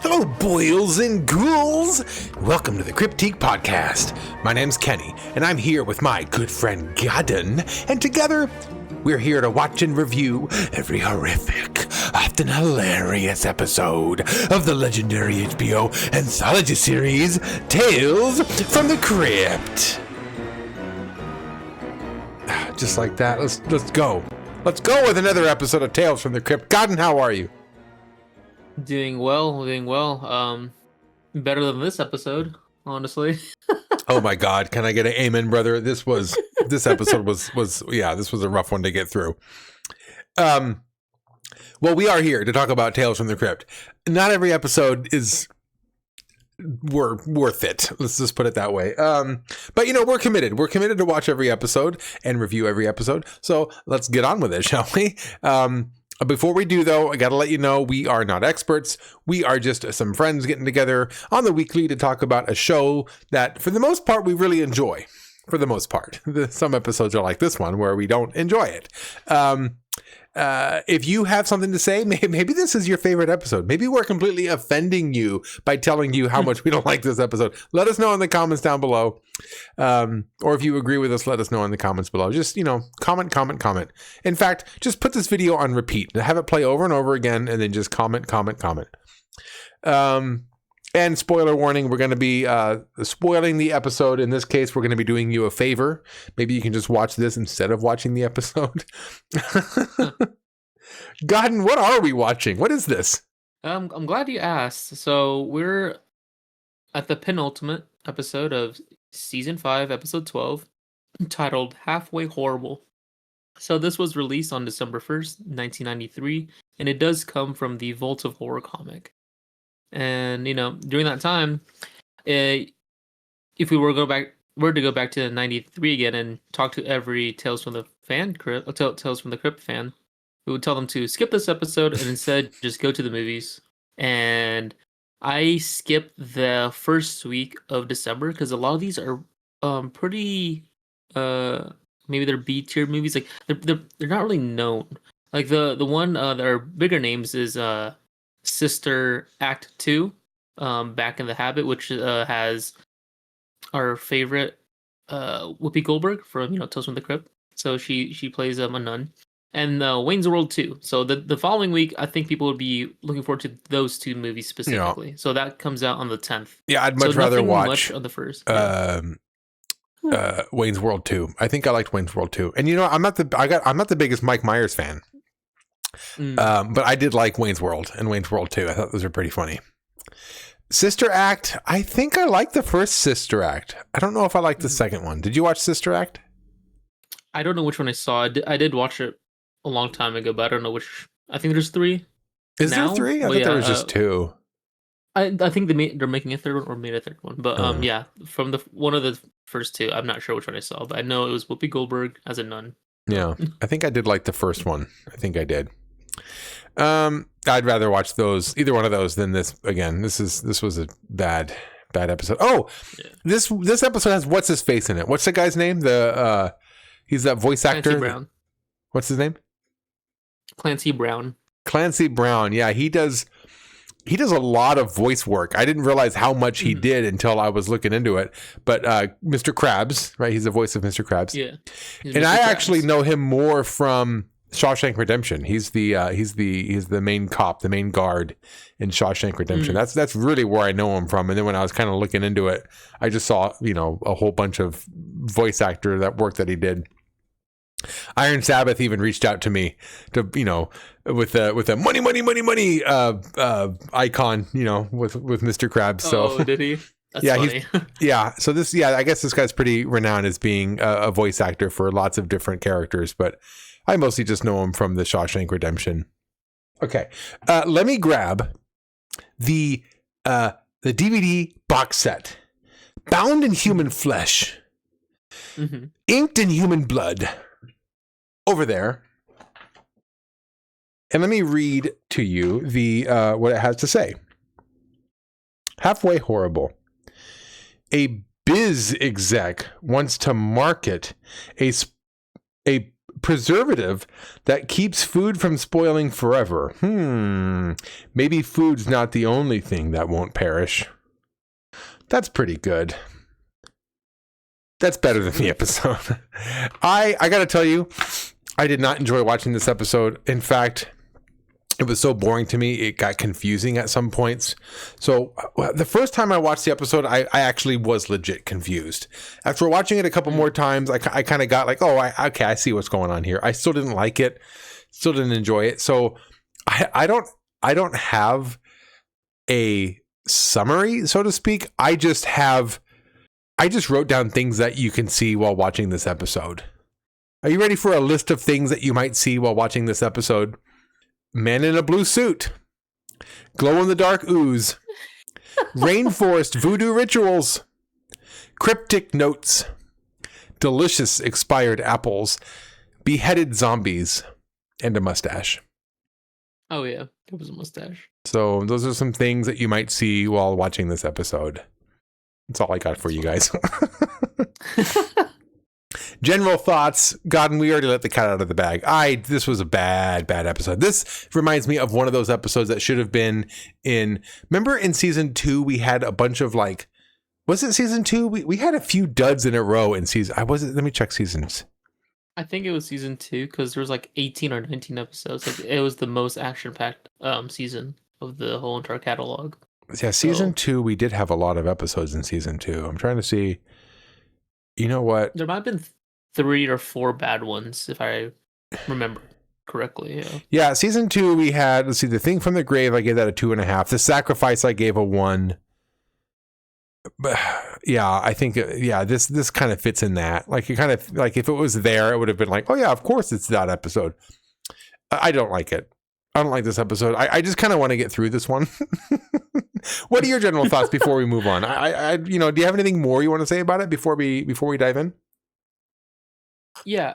Hello, boils and ghouls! Welcome to the Cryptic podcast. My name's Kenny, and I'm here with my good friend Godden, and together, we're here to watch and review every horrific, often hilarious episode of the legendary HBO anthology series, Tales from the Crypt. Just like that, let's go. Let's go with another episode of Tales from the Crypt. Godden, how are you? Doing well. Better than this episode, honestly. Oh my God, can I get an amen, brother? This episode was this was a rough one to get through. Well, we are here to talk about Tales from the Crypt. Not every episode is worth it. Let's just put it that way. But we're committed. We're committed to watch every episode and review every episode. So let's get on with it, shall we? Before we do, though, I got to let you know we are not experts. We are just some friends getting together on the weekly to talk about a show that, for the most part, we really enjoy. For the most part. Some episodes are like this one where we don't enjoy it. If you have something to say, maybe this is your favorite episode. Maybe we're completely offending you by telling you how much we don't like this episode. Let us know in the comments down below. Or if you agree with us, let us know in the comments below. Just, comment. In fact, just put this video on repeat. Have it play over and over again, and then just comment. And spoiler warning, we're going to be spoiling the episode. In this case, we're going to be doing you a favor. Maybe you can just watch this instead of watching the episode. Godden, what are we watching? What is this? I'm glad you asked. So we're at the penultimate episode of Season 5, Episode 12, titled Halfway Horrible. So this was released on December 1st, 1993, and it does come from the Vault of Horror comic. And during that time, if we were to go back to '93 again and talk to every Tales from the Crypt fan, we would tell them to skip this episode and instead just go to the movies. And I skipped the first week of December because a lot of these are pretty maybe they're B-tier movies. Like they're not really known. Like the one that are bigger names is Sister Act 2, Back in the Habit, which has our favorite Whoopi Goldberg from Tales from the Crypt. So she plays a nun, and Wayne's World 2. So the following week, I think people would be looking forward to those two movies specifically. So that comes out on the 10th. Yeah, I'd much rather watch much of the first. Wayne's World 2. I think I liked Wayne's World 2, and I'm not the biggest Mike Myers fan. But I did like Wayne's World and Wayne's World 2. I thought those were pretty funny. Sister Act, I think I liked the first Sister Act. I don't know if I liked the second one. Did you watch Sister Act? I don't know which one I saw. I did watch it a long time ago, but I don't know which. I think there's 3. Is there 3? I thought there was just 2. I think they're making a third one or made a third one. But from one of the first 2, I'm not sure which one I saw, but I know it was Whoopi Goldberg as a nun. Yeah, I think I did like the first one. I think I did. I'd rather watch either one of those than this again. This was a bad episode. Oh, yeah. This episode has what's his face in it? What's the guy's name? He's that voice actor. Clancy Brown. What's his name? Clancy Brown. Clancy Brown. Yeah, he does a lot of voice work. I didn't realize how much he did until I was looking into it. But Mr. Krabs, right? He's the voice of Mr. Krabs. Yeah. And I actually know him more from Shawshank Redemption. He's the main cop, the main guard in Shawshank Redemption. That's really where I know him from. And then when I was kind of looking into it, I just saw a whole bunch of voice actor work that he did. Iron Sabbath even reached out to me to with a money icon with Mr. Krabs. So did he? That's yeah, funny. So I guess this guy's pretty renowned as being a voice actor for lots of different characters, but I mostly just know him from the Shawshank Redemption. Okay, let me grab the DVD box set, bound in human flesh, inked in human blood, over there, and let me read to you what it has to say. Halfway Horrible. A biz exec wants to market a preservative that keeps food from spoiling forever. Maybe food's not the only thing that won't perish. That's pretty good. That's better than the episode. I got to tell you, I did not enjoy watching this episode. In fact, it was so boring to me, it got confusing at some points. So the first time I watched the episode, I actually was legit confused. After watching it a couple more times, I kind of got like, okay, I see what's going on here. I still didn't like it, still didn't enjoy it. So I don't have a summary, so to speak. I just wrote down things that you can see while watching this episode. Are you ready for a list of things that you might see while watching this episode? Man in a blue suit, glow-in-the-dark ooze, rainforest voodoo rituals, cryptic notes, delicious expired apples, beheaded zombies, and a mustache. Oh yeah, it was a mustache. So those are some things that you might see while watching this episode. That's all I got for you guys. General thoughts, Godden, we already let the cat out of the bag. This was a bad episode. This reminds me of one of those episodes that should have been remember in season 2, we had a bunch of was it season 2? We had a few duds in a row in season, let me check seasons. I think it was season 2 because there was 18 or 19 episodes. It was the most action-packed season of the whole entire catalog. Yeah, season 2, we did have a lot of episodes in season 2. I'm trying to see. You know what? There might have been 3 or 4 bad ones, if I remember correctly. Yeah, season 2, we had, let's see, The Thing from the Grave, I gave that a 2.5. The Sacrifice, I gave a 1. But yeah, I think, this kind of fits in that. It kind of, if it was there, it would have been oh yeah, of course it's that episode. I don't like it. I don't like this episode. I just kind of want to get through this one. What are your general thoughts before we move on? Do you have anything more you want to say about it before we dive in? Yeah.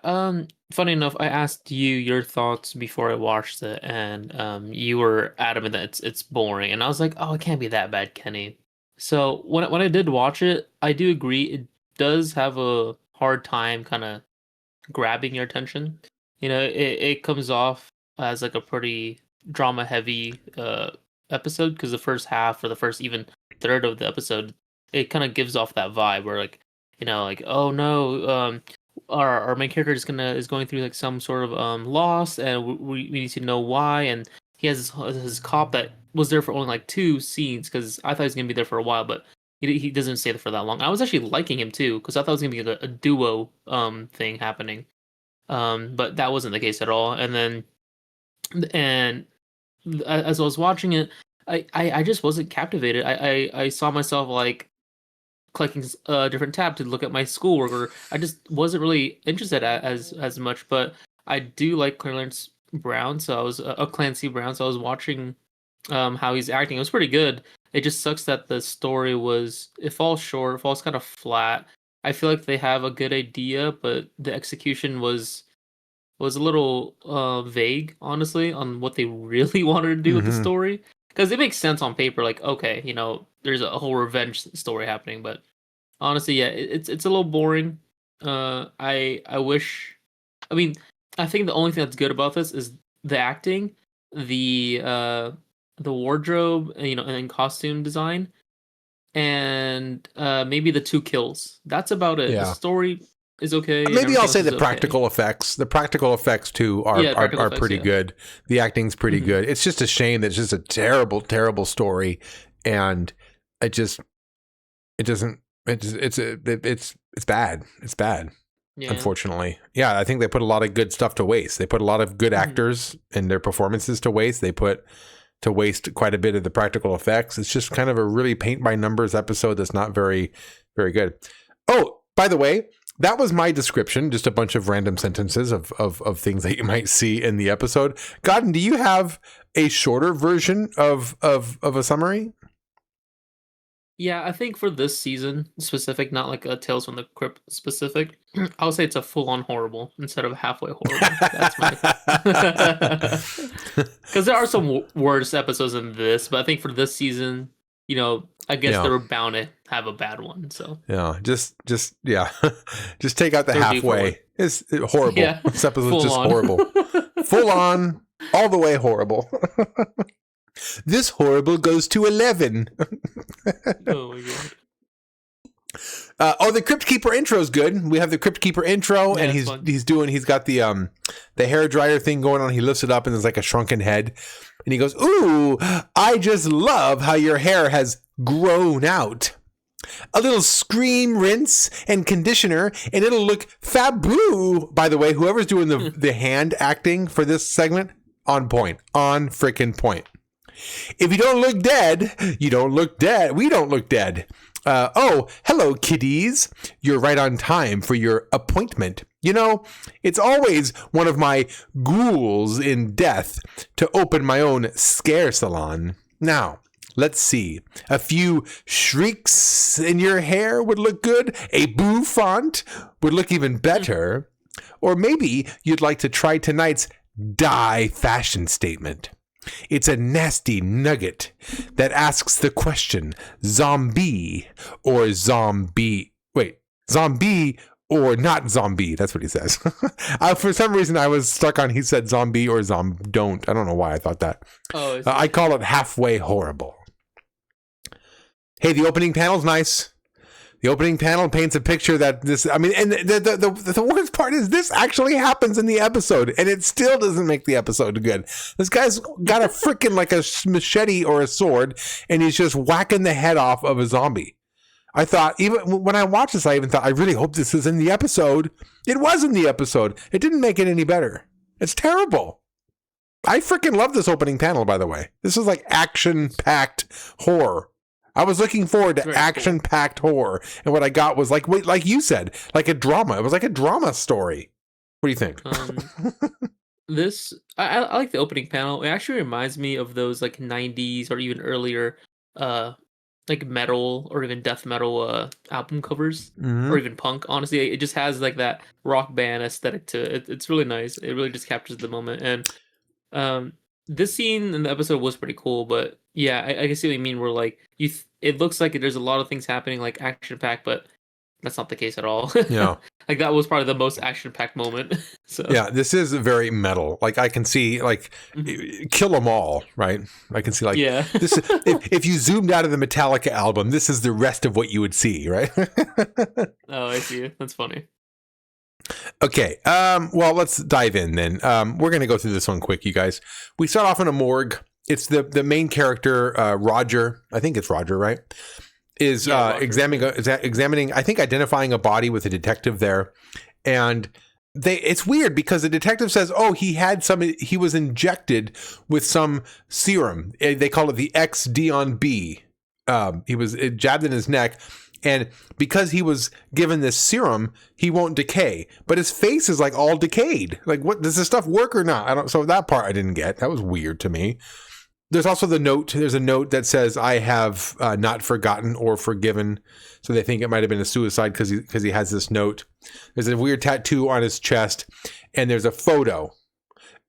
Funny enough, I asked you your thoughts before I watched it, and you were adamant that it's boring, and I was like, oh, it can't be that bad, Kenny. So when I did watch it, I do agree it does have a hard time kind of grabbing your attention. It comes off as a pretty drama heavy episode because the first half or the first even third of the episode, it kind of gives off that vibe where oh no, our main character is going through some sort of loss, and we need to know why. And he has his cop that was there for only 2 scenes because I thought he was gonna be there for a while, but he doesn't stay there for that long. I was actually liking him too because I thought it was gonna be a duo thing happening, but that wasn't the case at all. And as I was watching it, I just wasn't captivated. I saw myself clicking a different tab to look at my schoolwork, or I just wasn't really interested as much. But I do like Clarence Brown, so I was Clancy Brown, so I was watching how he's acting. It was pretty good. It just sucks that the story falls short, falls kind of flat. I feel like they have a good idea, but the execution was a little vague, honestly, on what they really wanted to do with the story. Because it makes sense on paper, okay, there's a whole revenge story happening, but honestly, yeah, it's a little boring. I wish, I think the only thing that's good about this is the acting, the wardrobe, and costume design, and maybe the 2 kills. That's about it. Yeah. The story is okay. Maybe I'll say the practical effects. The practical effects too are pretty good. The acting's pretty good. It's just a shame that it's just a terrible, terrible story, and it's bad. It's bad. Yeah. Unfortunately. Yeah, I think they put a lot of good stuff to waste. They put a lot of good actors and their performances to waste. They put to waste quite a bit of the practical effects. It's just kind of a really paint by numbers episode that's not very, very good. Oh, by the way, that was my description, just a bunch of random sentences of things that you might see in the episode. Godden, do you have a shorter version of a summary? Yeah, I think for this season specific, not a Tales from the Crypt specific, I'll say it's a full-on horrible instead of halfway horrible. That's my... Because there are some worse episodes than this, but I think for this season, I guess Yeah. they were bound to have a bad one. So Yeah, just yeah, just take out the They'll do halfway. forward. It's horrible. Yeah, This episode's full just on. horrible, full on, all the way horrible. This horrible goes to 11. Oh my god. The Crypt Keeper intro is good. We have the Crypt Keeper intro, Yeah, and it's fun. he's got the hair dryer thing going on. He lifts it up, and there's like a shrunken head, and he goes, "Ooh, I just love how your hair has grown out. A little scream, rinse, and conditioner, and it'll look faboo." By the way, whoever's doing the hand acting for this segment, on point, on freaking point. If you don't look dead, you don't look dead. We don't look dead. Oh, hello, kiddies. You're right on time for your appointment. You know, it's always one of my ghouls in death to open my own scare salon. Now, let's see. A few shrieks in your hair would look good. A boo font would look even better. Or maybe you'd like to try tonight's dye fashion statement. It's a nasty nugget that asks the question, zombie or zombie? Wait, zombie or not zombie? That's what he says. For some reason, I was stuck on he said zombie or don't. I don't know why I thought that. Oh, I call it halfway horrible. Hey, the opening panel's nice. The opening panel paints a picture that this, I mean, and the worst part is this actually happens in the episode, and it still doesn't make the episode good. This guy's got a freaking like a machete or a sword, and he's just whacking the head off of a zombie. I thought, even when I watched this, I even thought, I really hope this is in the episode. It was in the episode. It didn't make it any better. It's terrible. I freaking love this opening panel, by the way. This is like action-packed horror. I was looking forward to action-packed horror, and what I got was like you said, like a drama. It was like a drama story. What do you think? I like the opening panel. It actually reminds me of those like 90s or even earlier like metal or even death metal album covers, or even punk. Honestly, it just has like that rock band aesthetic to it. It's really nice. It really just captures the moment. And this scene in the episode was pretty cool, but yeah, I can see what you mean. Where like it looks like there's a lot of things happening, like action packed, but that's not the case at all. Yeah, like that was probably the most action packed moment. So yeah, this is very metal. Like I can see like Kill 'Em All, right? I can see like this. If you zoomed out of the Metallica album, this is the rest of what you would see, right? Oh, I see. That's funny. Okay, well, let's dive in then. We're going to go through this one quick, you guys. We start off in a morgue. It's the main character, Roger. I think it's Roger, right? Is examining, I think, identifying a body with a detective there. And it's weird because the detective says, oh, he was injected with some serum. They call it the XD-on-B. He was jabbed in his neck. And because he was given this serum, he won't decay. But his face is like all decayed. Like, what does this stuff work or not? So that part I didn't get. That was weird to me. There's also the note. There's a note that says, I have not forgotten or forgiven. So they think it might have been a suicide because he has this note. There's a weird tattoo on his chest. And there's a photo.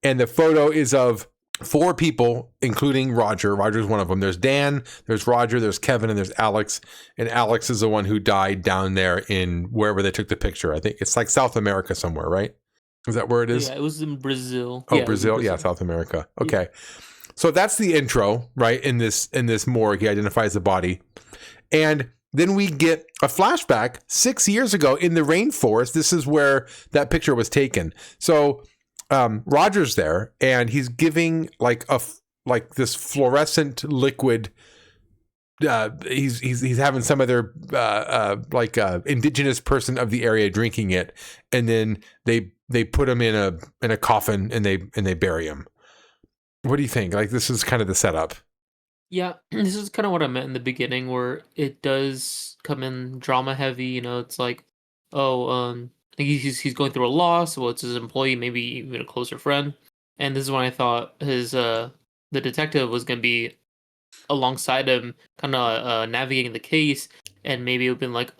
And the photo is of 4 people, including Roger. Roger's one of them. There's Dan, there's Roger, there's Kevin, and there's Alex. And Alex is the one who died down there in wherever they took the picture. I think it's like South America somewhere, right? Is that where it is? Yeah, it was in Brazil. Oh, yeah, Brazil. Yeah, South America. Okay. Yeah. So that's the intro, right? In this morgue, he identifies the body. And then we get a flashback 6 years ago in the rainforest. This is where that picture was taken. So Roger's there, and he's giving like this fluorescent liquid. He's having some other indigenous person of the area drinking it, and then they put him in a coffin and they bury him. What do you think? Like, this is kind of the setup. Yeah, this is kind of what I meant in the beginning, where it does come in drama heavy. You know, it's like, he's going through a loss. Well, it's his employee, maybe even a closer friend. And this is when I thought the detective was going to be alongside him, kind of navigating the case, and maybe it would have been like,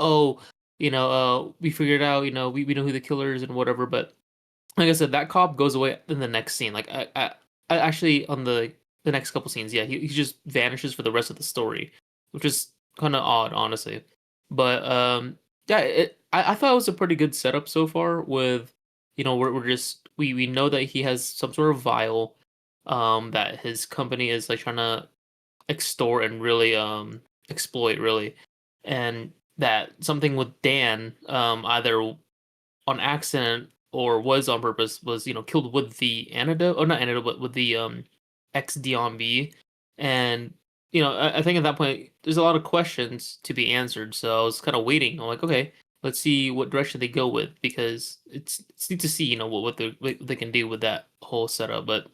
we figured out, we know who the killer is and whatever. But like I said, that cop goes away in the next scene. Like I actually on the next couple scenes, yeah, he just vanishes for the rest of the story, which is kind of odd, honestly. But yeah, I thought it was a pretty good setup so far. With we're just we know that he has some sort of vial, that his company is like trying to extort and really exploit, really, and that something with Dan, either on accident or was on purpose, was killed with the antidote, or not antidote, but with the XD-on-B. And I think at that point there's a lot of questions to be answered, so I was kind of waiting. I'm like, okay, let's see what direction they go with, because it's neat to see what they can do with that whole setup. But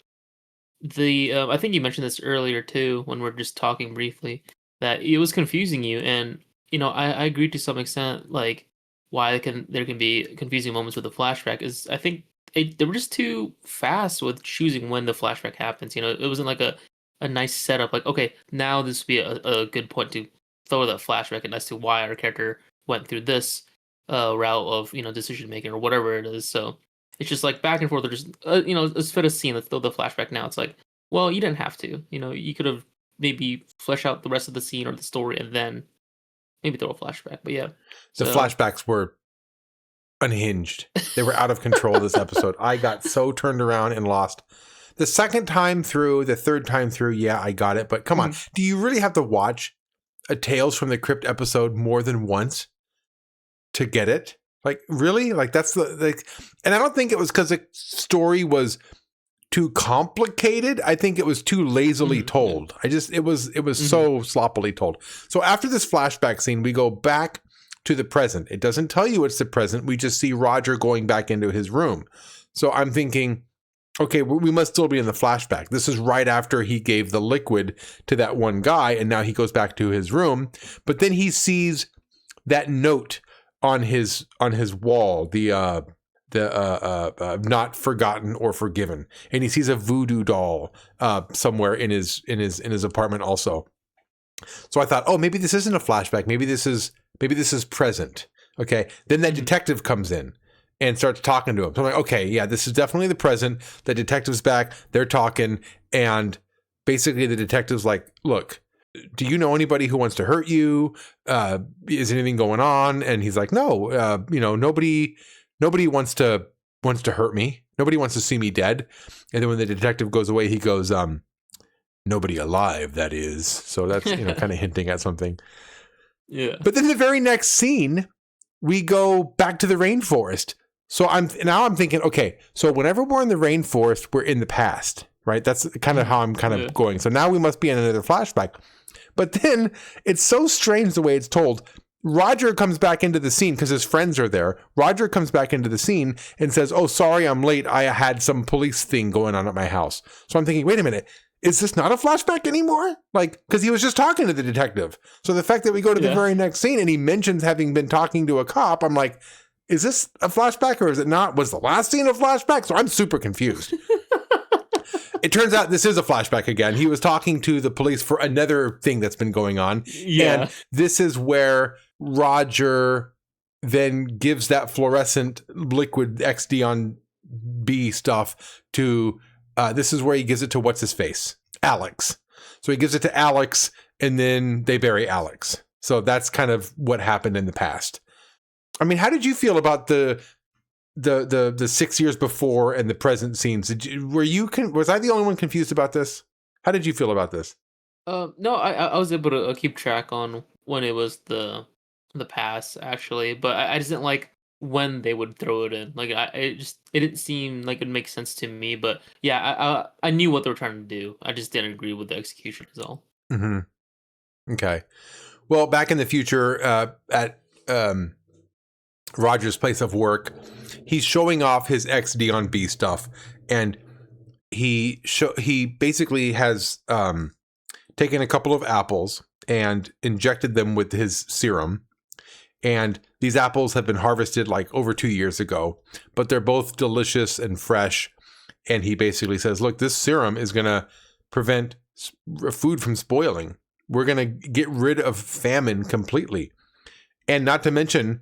the I think you mentioned this earlier too, when we're just talking briefly, that it was confusing you. And I agree to some extent, like why there can be confusing moments with the flashback is, I think they were just too fast with choosing when the flashback happens. It wasn't like a nice setup, like, okay, now this would be a good point to throw that flashback in as to why our character went through this route of decision making or whatever it is. So it's just like back and forth. Or just let's fit a scene. Let's throw the flashback now. It's like, well, you didn't have to. You could have maybe flesh out the rest of the scene or the story and then maybe throw a flashback. But yeah, The flashbacks were unhinged. They were out of control this episode. I got so turned around and lost. The second time through, the third time through, yeah, I got it. But come on, do you really have to watch a Tales from the Crypt episode more than once to get it? Like, really? Like, that's and I don't think it was because the story was too complicated. I think it was too lazily told. It was so sloppily told. So after this flashback scene, we go back to the present. It doesn't tell you it's the present. We just see Roger going back into his room. So I'm thinking, okay, we must still be in the flashback. This is right after he gave the liquid to that one guy, and now he goes back to his room. But then he sees that note on his wall, the not forgotten or forgiven, and he sees a voodoo doll somewhere in his apartment also. So I thought, oh, maybe this isn't a flashback. Maybe this is present. Okay. Then that detective comes in and starts talking to him. So I'm like, okay, yeah, this is definitely the present. The detective's back. They're talking, and basically the detective's like, look, do you know anybody who wants to hurt you? Is anything going on? And he's like, no, nobody wants to hurt me. Nobody wants to see me dead. And then when the detective goes away, he goes, nobody alive, that is. So that's, kind of hinting at something. Yeah. But then the very next scene, we go back to the rainforest. So I'm thinking, okay, so whenever we're in the rainforest, we're in the past, right? That's kind of how I'm kind of going. So now we must be in another flashback. But then it's so strange the way it's told. Roger comes back into the scene because his friends are there. Roger comes back into the scene and says, oh, sorry, I'm late. I had some police thing going on at my house. So I'm thinking, wait a minute. Is this not a flashback anymore? Like, because he was just talking to the detective. So the fact that we go to the very next scene and he mentions having been talking to a cop, I'm like, is this a flashback or is it not? Was the last scene a flashback? So I'm super confused. It turns out this is a flashback again. He was talking to the police for another thing that's been going on. Yeah. And this is where Roger then gives that fluorescent liquid XD-on-B stuff to, this is where he gives it to what's his face? Alex. So he gives it to Alex and then they bury Alex. So that's kind of what happened in the past. I mean, how did you feel about the 6 years before and the present scenes? Was I the only one confused about this? How did you feel about this? No, I was able to keep track on when it was the past, actually, but I just didn't like when they would throw it in. Like it didn't seem like it makes sense to me. But yeah, I knew what they were trying to do. I just didn't agree with the execution is all. Mm-hmm. Okay. Well, back in the future, at Roger's place of work, he's showing off his XD-on-B stuff, and he basically has taken a couple of apples and injected them with his serum. And these apples have been harvested like over 2 years ago, but they're both delicious and fresh. And he basically says, look, this serum is going to prevent food from spoiling. We're going to get rid of famine completely. And not to mention,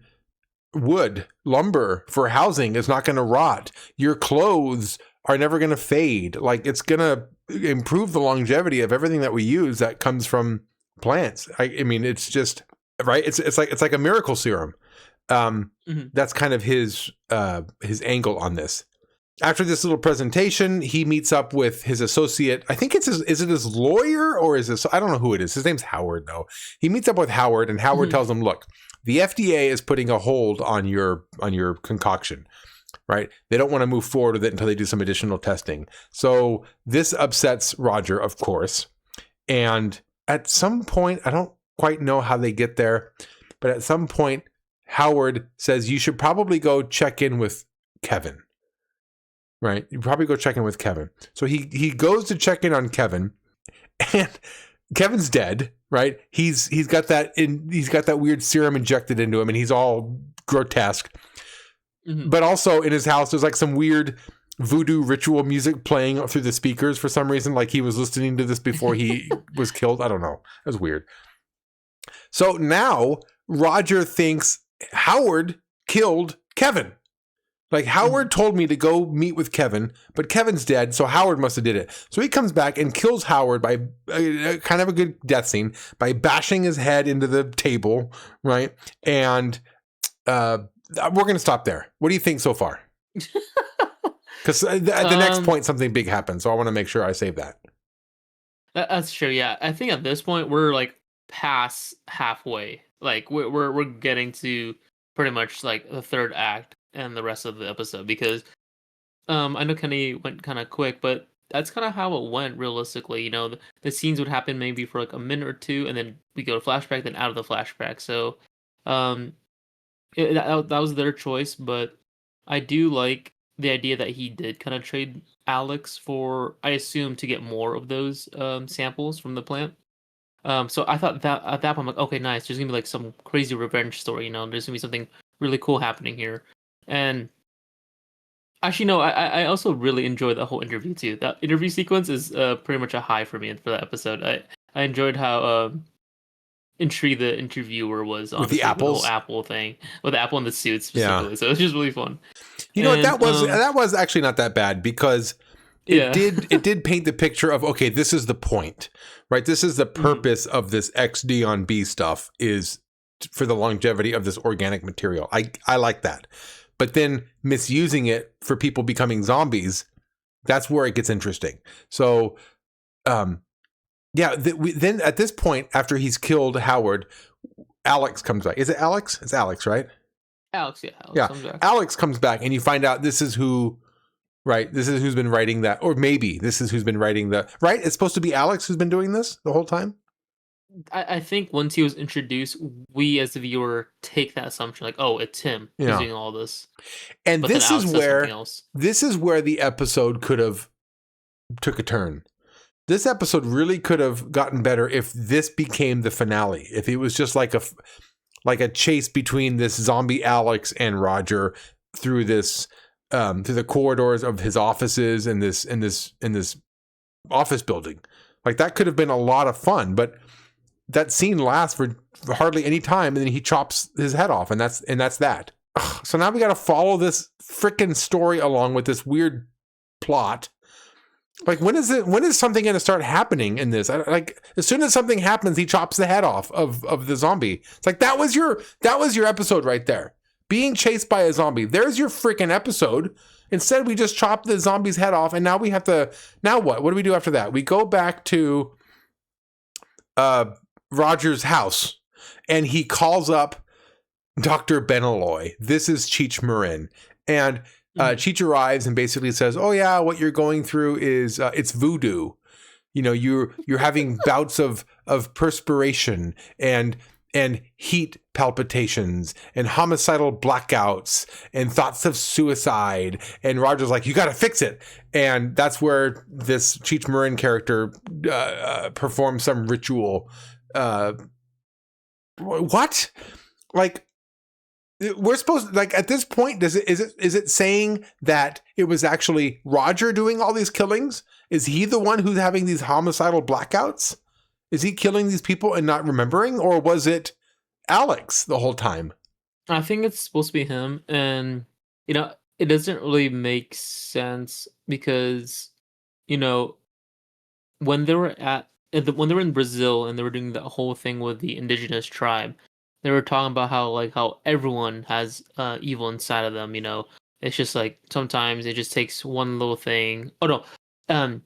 lumber for housing is not going to rot. Your clothes are never going to fade. Like, it's going to improve the longevity of everything that we use that comes from plants. I mean, it's just right. It's like a miracle serum. That's kind of his angle on this. After this little presentation, he meets up with his associate. I think is it his lawyer or is this, I don't know who it is. His name's Howard though. He meets up with Howard and Howard tells him, look, the FDA is putting a hold on your concoction, right? They don't want to move forward with it until they do some additional testing. So this upsets Roger, of course. And at some point, I don't quite know how they get there, but at some point, Howard says, you should probably go check in with Kevin. Right, you probably go check in with Kevin. So he goes to check in on Kevin, and Kevin's dead. Right, he's got that weird serum injected into him, and he's all grotesque. But also in his house, there's like some weird voodoo ritual music playing through the speakers for some reason. Like he was listening to this before he was killed. I don't know. It was weird. So now Roger thinks Howard killed Kevin. Like Howard told me to go meet with Kevin, but Kevin's dead, so Howard must have did it. So he comes back and kills Howard by kind of a good death scene by bashing his head into the table, right? And we're going to stop there. What do you think so far? Because at the next point, something big happens, so I want to make sure I save that. That's true. Yeah, I think at this point we're like past halfway. Like we're getting to pretty much like the third act and the rest of the episode, because I know Kenny went kind of quick, but that's kind of how it went realistically. You know, the scenes would happen maybe for like a minute or two, and then we go to flashback, then out of the flashback. So that was their choice, but I do like the idea that he did kind of trade Alex for, I assume, to get more of those samples from the plant. So I thought that at that point, I'm like, okay, nice. There's gonna be like some crazy revenge story. You know, there's gonna be something really cool happening here. And actually, no, I also really enjoyed the whole interview too. That interview sequence is pretty much a high for me for that episode. I enjoyed how intrigued the interviewer was on the apples, the whole apple thing, with the apple in the suit specifically. Yeah. So it was just really fun. You know what, that was actually not that bad, because it did paint the picture of, okay, this is the point, right? This is the purpose of this XD on B stuff, is for the longevity of this organic material. I like that. But then misusing it for people becoming zombies, that's where it gets interesting. So, then at this point, after he's killed Howard, Alex comes back. Is it Alex? It's Alex, right? Alex, yeah. Alex comes back, and you find out this is who, right? This is who's been writing that, or maybe this is who's been writing the, right? It's supposed to be Alex who's been doing this the whole time? I think once he was introduced, we as the viewer take that assumption, like, oh, it's him who's doing all this. And but this is where the episode could have took a turn. This episode really could have gotten better if this became the finale. If it was just like a chase between this zombie Alex and Roger through this through the corridors of his offices in this office building. Like, that could have been a lot of fun, but that scene lasts for hardly any time, and then he chops his head off, and that's that. Ugh, so now we got to follow this freaking story along with this weird plot. Like, when is something going to start happening in this? Like, as soon as something happens, he chops the head off of the zombie. It's like, that was your episode right there. Being chased by a zombie. There's your freaking episode. Instead, we just chop the zombie's head off, and now we have to. Now what? What do we do after that? We go back to Roger's house, and he calls up Dr. Benaloy. This is TheJimiRyan, and Cheech arrives and basically says, "Oh yeah, what you're going through is it's voodoo. You know, you're having bouts of perspiration and heat palpitations and homicidal blackouts and thoughts of suicide." And Roger's like, "You got to fix it." And that's where this TheJimiRyan character performs some ritual. What? Like, we're supposed, like, at this point, is it saying that it was actually Roger doing all these killings? Is he the one who's having these homicidal blackouts? Is he killing these people and not remembering? Or was it Alex the whole time? I think it's supposed to be him. And, you know, it doesn't really make sense because, you know, when they were at when they were in Brazil and they were doing the whole thing with the indigenous tribe, they were talking about how everyone has evil inside of them. It's just like sometimes it just takes one little thing. Oh no,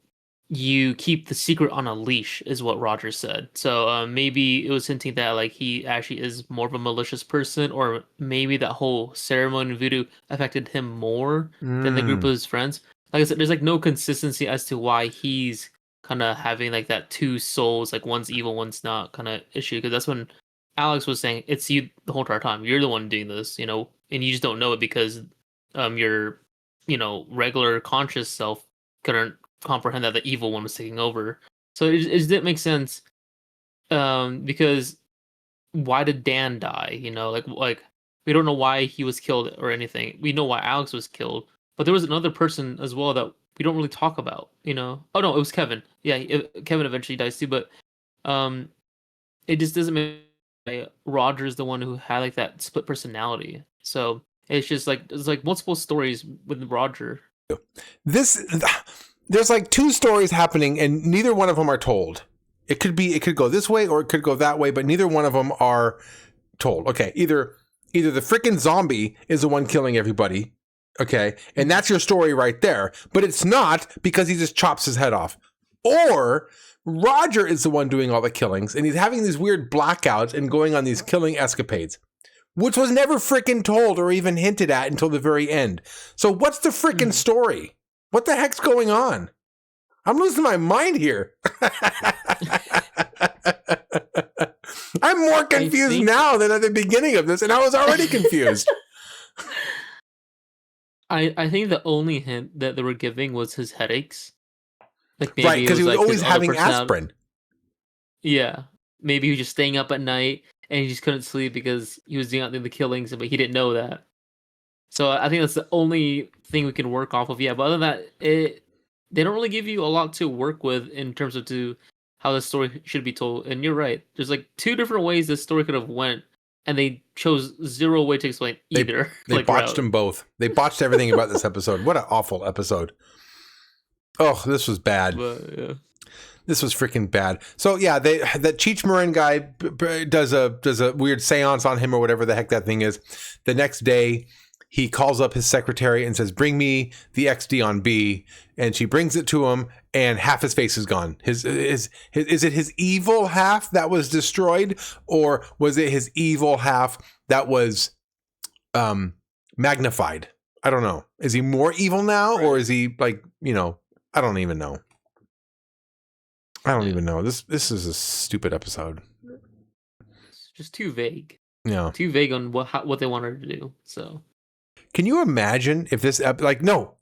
you keep the secret on a leash, is what Roger said. So maybe it was hinting that like he actually is more of a malicious person, or maybe that whole ceremony in voodoo affected him more than the group of his friends. Like I said, there's like no consistency as to why he's kind of having like that two souls, like one's evil, one's not kind of issue. Because that's when Alex was saying it's you the whole entire time. You're the one doing this, and you just don't know it because your regular conscious self couldn't comprehend that the evil one was taking over. So it didn't make sense. Because why did Dan die? Like we don't know why he was killed or anything. We know why Alex was killed, but there was another person as well that we don't really talk about. Oh no, it was Kevin. Yeah, Kevin eventually dies too. But it just doesn't make Roger's the one who had like that split personality. So it's just like there's like multiple stories with Roger. There's like two stories happening, and neither one of them are told. It could go this way or it could go that way, but neither one of them are told. Okay, either the freaking zombie is the one killing everybody, okay, and that's your story right there, but it's not because he just chops his head off. Or Roger is the one doing all the killings, and he's having these weird blackouts and going on these killing escapades, which was never freaking told or even hinted at until the very end. So what's the freaking story? What the heck's going on? I'm losing my mind here. I'm more confused now than at the beginning of this, and I was already confused. I think the only hint that they were giving was his headaches. Like maybe right, because he was like always having aspirin. Yeah. Maybe he was just staying up at night and he just couldn't sleep because he was doing the killings, but he didn't know that. So I think that's the only thing we can work off of. Yeah, but other than that, they don't really give you a lot to work with in terms of how the story should be told. And you're right. There's like two different ways this story could have went, and they chose zero way to explain either. They botched them both. They botched everything about this episode. What an awful episode. Oh, this was bad. But, yeah. This was freaking bad. So yeah, that TheJimiRyan guy does a weird seance on him or whatever the heck that thing is. The next day, he calls up his secretary and says, "Bring me the XD on B," and she brings it to him, and half his face is gone. Is it his evil half that was destroyed, or was it his evil half that was magnified? I don't know. Is he more evil now, or is he like, I don't even know. I don't even know. This is a stupid episode. It's just too vague. Yeah. Too vague on what they wanted to do. So. Can you imagine if this no,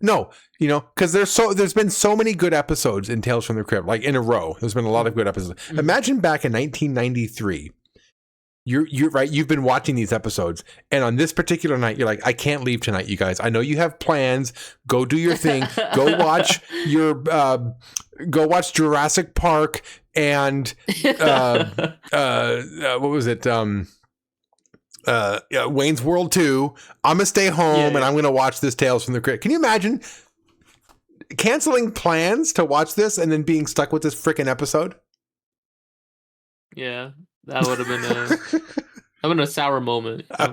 because there's been so many good episodes in Tales from the Crypt, like in a row. There's been a lot of good episodes. Mm-hmm. Imagine back in 1993. You're right. You've been watching these episodes, and on this particular night, you're like, I can't leave tonight, you guys. I know you have plans. Go do your thing. Go watch Jurassic Park and what was it? Wayne's World 2. I'm gonna stay home and I'm gonna watch this Tales from the Crypt. Can you imagine canceling plans to watch this and then being stuck with this freaking episode? Yeah. That would have been a sour moment. I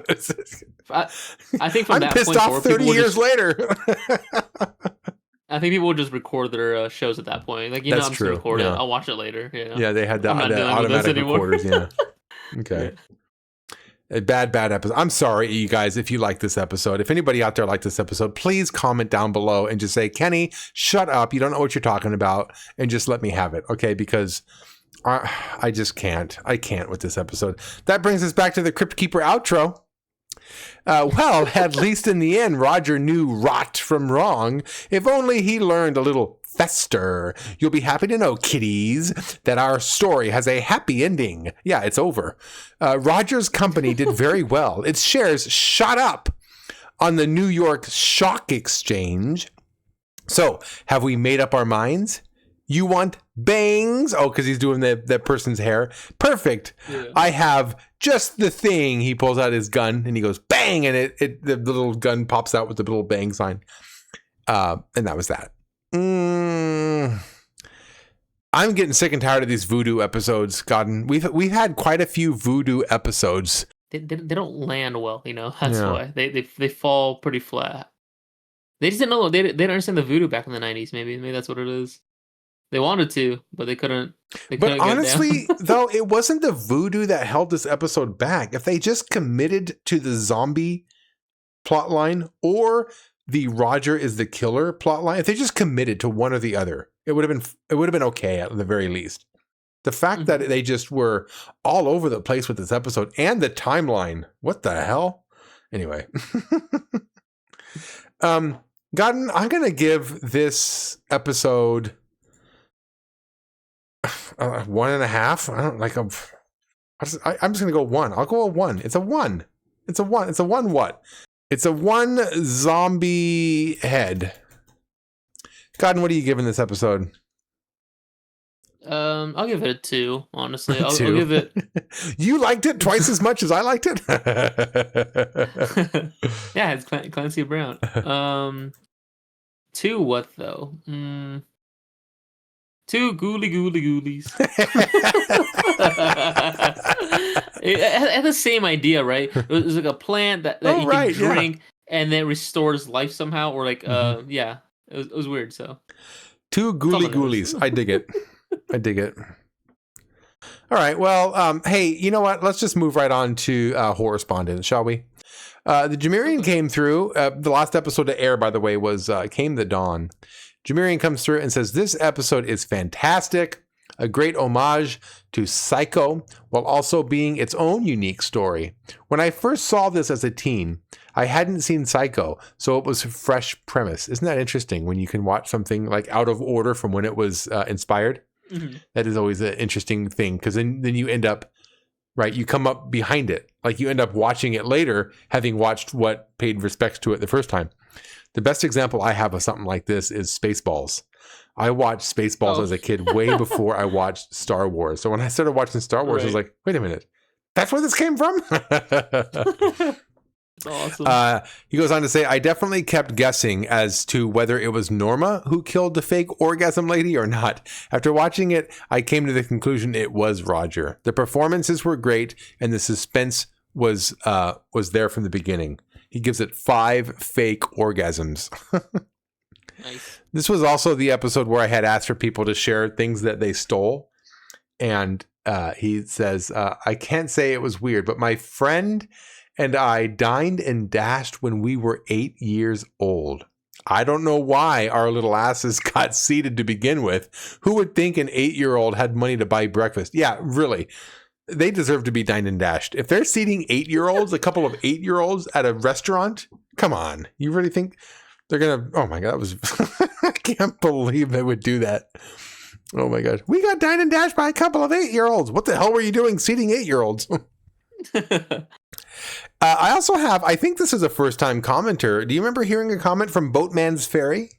think from I'm that pissed point off 30 years later. I think people would just record their shows at that point. Like, That's I'm just true. gonna record it. Yeah. I'll watch it later. Yeah, they had the automatic recorders. Yeah. Okay. A bad episode. I'm sorry, you guys, if you like this episode. If anybody out there liked this episode, please comment down below and just say, Kenny, shut up. You don't know what you're talking about. And just let me have it. Okay. Because I just can't. I can't with this episode. That brings us back to the Crypt Keeper outro. Well, at least in the end, Roger knew rot from wrong. If only he learned a little fester. You'll be happy to know, kiddies, that our story has a happy ending. Yeah, it's over. Roger's company did very well. Its shares shot up on the New York Stock Exchange. So, have we made up our minds? You want bangs? Oh, because he's doing that person's hair. Perfect. Yeah. I have just the thing. He pulls out his gun and he goes bang, and the little gun pops out with the little bang sign. And that was that. I'm getting sick and tired of these voodoo episodes, Godden. We've had quite a few voodoo episodes. They don't land well, That's why they fall pretty flat. They just didn't know. They didn't understand the voodoo back in the 90s. Maybe that's what it is. They wanted to, but they couldn't. But honestly, though, it wasn't the voodoo that held this episode back. If they just committed to the zombie plotline or the Roger is the killer plotline, if they just committed to one or the other, it would have been okay at the very least. The fact that they just were all over the place with this episode and the timeline, what the hell? Anyway, Godden, I'm gonna give this episode 1.5. I don't like. I'm just gonna go 1. I'll go a 1. It's a 1. It's a 1. It's a 1 what? It's a 1 zombie head. Godden, what are you giving this episode? I'll give it a 2. Honestly, I'll give it. You liked it twice as much as I liked it. Yeah, it's Clancy Brown. 2 what though? 2 ghoulies. It had the same idea, right? It was like a plant that you can drink and then restores life somehow, or like it was weird. So 2 ghoulies. I dig it. I dig it. All right. Well, hey, you know what? Let's just move right on to Horrorspondent, shall we? TheJimiRyan came through. The last episode to air, by the way, was Came the Dawn. TheJimiRyan comes through and says, this episode is fantastic. A great homage to Psycho, while also being its own unique story. When I first saw this as a teen, I hadn't seen Psycho, so it was a fresh premise. Isn't that interesting when you can watch something like out of order from when it was inspired? Mm-hmm. That is always an interesting thing, because then you end up, right, you come up behind it. Like you end up watching it later, having watched what paid respects to it the first time. The best example I have of something like this is Spaceballs. I watched Spaceballs as a kid way before I watched Star Wars. So when I started watching Star Wars, I was like, wait a minute, that's where this came from? That's awesome. He goes on to say, I definitely kept guessing as to whether it was Norma who killed the fake orgasm lady or not. After watching it, I came to the conclusion it was Roger. The performances were great, and the suspense was there from the beginning. He gives it 5 fake orgasms. Nice. This was also the episode where I had asked for people to share things that they stole. And he says, I can't say it was weird, but my friend and I dined and dashed when we were 8 years old. I don't know why our little asses got seated to begin with. Who would think an 8-year-old had money to buy breakfast? Yeah, really. They deserve to be dined and dashed. If they're seating 8-year-olds, a couple of 8-year-olds at a restaurant, come on. You really think they're going to, oh my God, that was, I can't believe they would do that. Oh my God. We got dined and dashed by a couple of 8-year-olds. What the hell were you doing seating 8-year-olds? I also have, I think this is a first time commenter. Do you remember hearing a comment from Boatman's Ferry?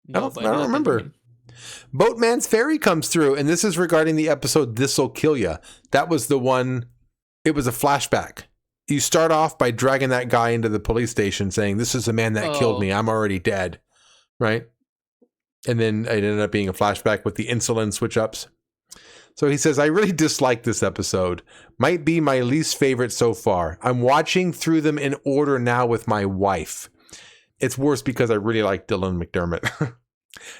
No, I don't remember. Boatman's Ferry comes through, and this is regarding the episode This'll Kill Ya. That was the one, it was a flashback. You start off by dragging that guy into the police station saying, this is the man that killed me. I'm already dead. Right? And then it ended up being a flashback with the insulin switch-ups. So he says, I really dislike this episode. Might be my least favorite so far. I'm watching through them in order now with my wife. It's worse because I really like Dylan McDermott.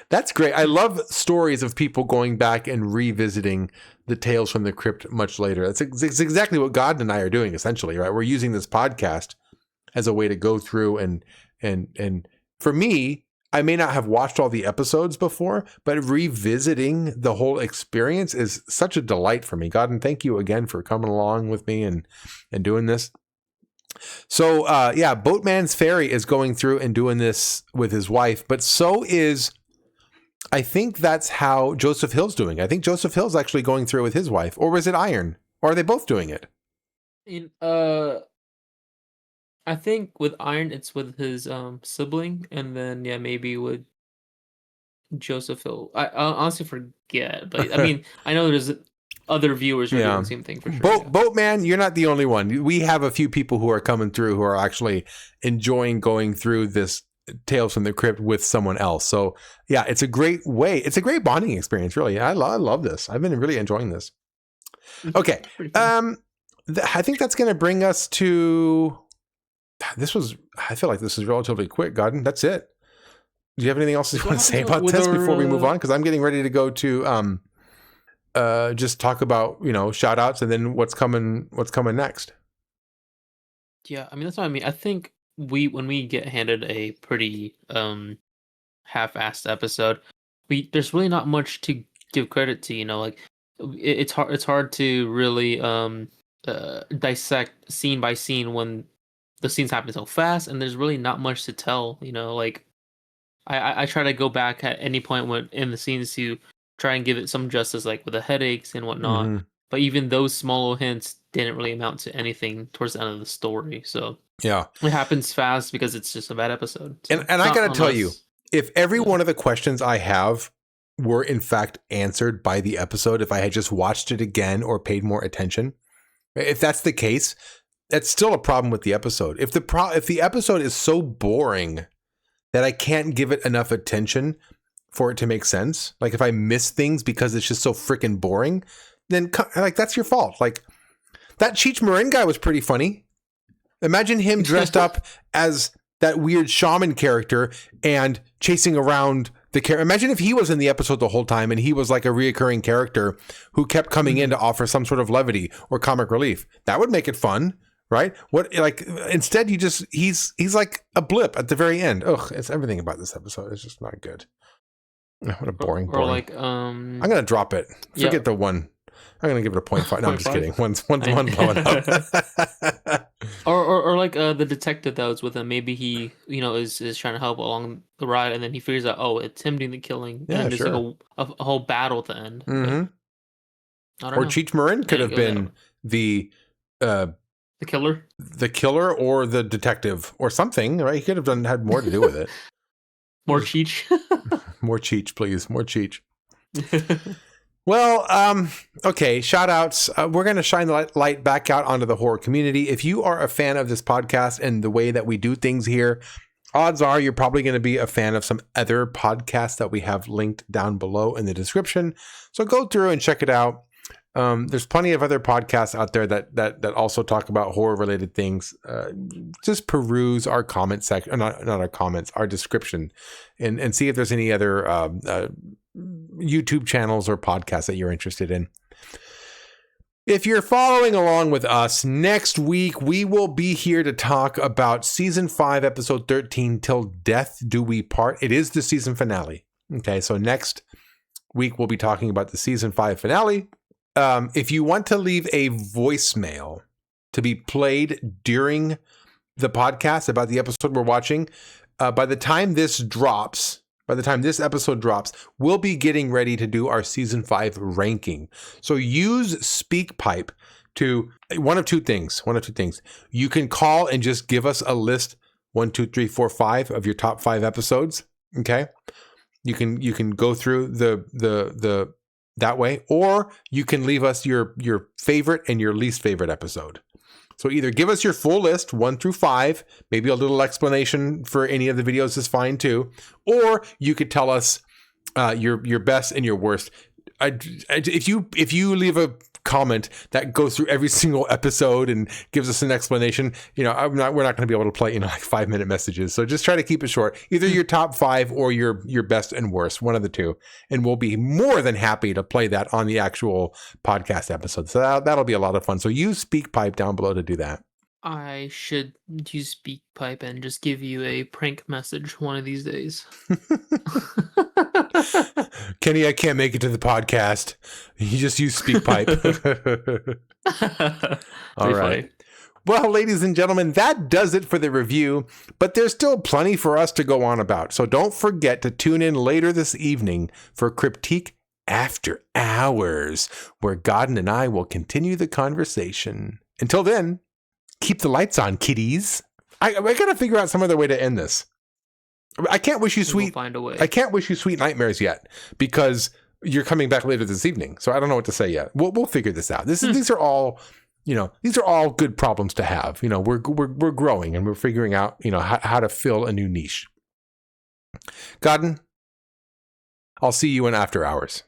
That's great. I love stories of people going back and revisiting the Tales from the Crypt much later. That's exactly what Godden and I are doing, essentially, right? We're using this podcast as a way to go through and for me, I may not have watched all the episodes before, but revisiting the whole experience is such a delight for me. Godden, thank you again for coming along with me and doing this. So, Boatman's Ferry is going through and doing this with his wife, but so is, I think that's how Joseph Hill's doing. I think Joseph Hill's actually going through with his wife, or was it Iron? Or are they both doing it? I think with Iron, it's with his sibling, and then maybe with Joseph Hill. I honestly forget, but I mean, I know there's other viewers who are doing the same thing for sure. Boatman, you're not the only one. We have a few people who are coming through who are actually enjoying going through this Tales from the Crypt with someone else. So yeah, it's a great way. It's a great bonding experience, really. I love this. I've been really enjoying this. Okay. I think that's going to bring us to, I feel like this is relatively quick, Godden. That's it. Do you have anything else you want to say about this before we move on? Because I'm getting ready to go to just talk about, shout outs and then what's coming next. Yeah, I mean, that's what I mean. I think when we get handed a pretty half-assed episode, there's really not much to give credit to, like it's hard to really dissect scene by scene when the scenes happen so fast, and there's really not much to tell, like I try to go back at any point when in the scenes to try and give it some justice, like with the headaches and whatnot. Mm-hmm. But even those small little hints didn't really amount to anything towards the end of the story. So yeah, it happens fast because it's just a bad episode. So and I gotta tell you, if every one of the questions I have were in fact answered by the episode, if I had just watched it again or paid more attention, if that's the case, that's still a problem with the episode. If the episode is so boring that I can't give it enough attention for it to make sense, like if I miss things because it's just so freaking boring, then like that's your fault. Like that TheJimiRyan guy was pretty funny. Imagine him dressed up as that weird shaman character and chasing around the character. Imagine if he was in the episode the whole time and he was like a reoccurring character who kept coming in to offer some sort of levity or comic relief. That would make it fun, right? Instead he's like a blip at the very end. Ugh, it's everything about this episode. It's just not good. What a boring. Or like I'm gonna drop it. Forget the one. I'm gonna give it a 0.5. No, I'm just kidding. One's blowing up. or like the detective that was with him. Maybe he is trying to help along the ride, and then he figures out, oh, it's him doing the killing. Yeah, and there's sure. like a whole battle at the end. Mm-hmm. Or TheJimiRyan could have been the killer or the detective or something, right? He could have had more to do with it. More Cheech. More Cheech, please. More Cheech. Well, okay, shout outs. We're going to shine the light back out onto the horror community. If you are a fan of this podcast and the way that we do things here, odds are you're probably going to be a fan of some other podcasts that we have linked down below in the description. So go through and check it out. There's plenty of other podcasts out there that also talk about horror related things. Just peruse our comment section, not our comments, our description, and see if there's any other YouTube channels or podcasts that you're interested in. If you're following along with us, next week we will be here to talk about season 5, episode 13, Till Death Do We Part. It is the season finale. Okay, so next week we'll be talking about the season 5 finale. If you want to leave a voicemail to be played during the podcast about the episode we're watching, by the time this episode drops, we'll be getting ready to do our season 5 ranking. So use SpeakPipe to one of two things. You can call and just give us a list 1, 2, 3, 4, 5 of your top 5 episodes. Okay. You can go through the that way, or you can leave us your favorite and your least favorite episode. So either give us your full list, 1 through 5, maybe a little explanation for any of the videos is fine too, or you could tell us your best and your worst. If you leave a comment that goes through every single episode and gives us an explanation, we're not going to be able to play like 5-minute messages. So just try to keep it short. Either your top 5 or your best and worst, one of the two, and we'll be more than happy to play that on the actual podcast episode. So that'll be a lot of fun. So use SpeakPipe down below to do that. I should use SpeakPipe and just give you a prank message one of these days. Kenny, I can't make it to the podcast. You just use SpeakPipe. All right. Funny. Well, ladies and gentlemen, that does it for the review, but there's still plenty for us to go on about. So don't forget to tune in later this evening for Cryptic After Hours, where Godden and I will continue the conversation. Until then, keep the lights on, kiddies. I gotta figure out some other way to end this. I can't wish you sweet. Find a way. I can't wish you sweet nightmares yet because you're coming back later this evening. So I don't know what to say yet. We'll figure this out. These are all, these are all good problems to have. We're growing and we're figuring out, how to fill a new niche. Godden, I'll see you in after hours.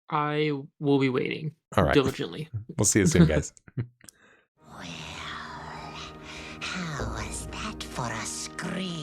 I will be waiting All right. diligently. We'll see you soon, guys. Well, how was that for a scream?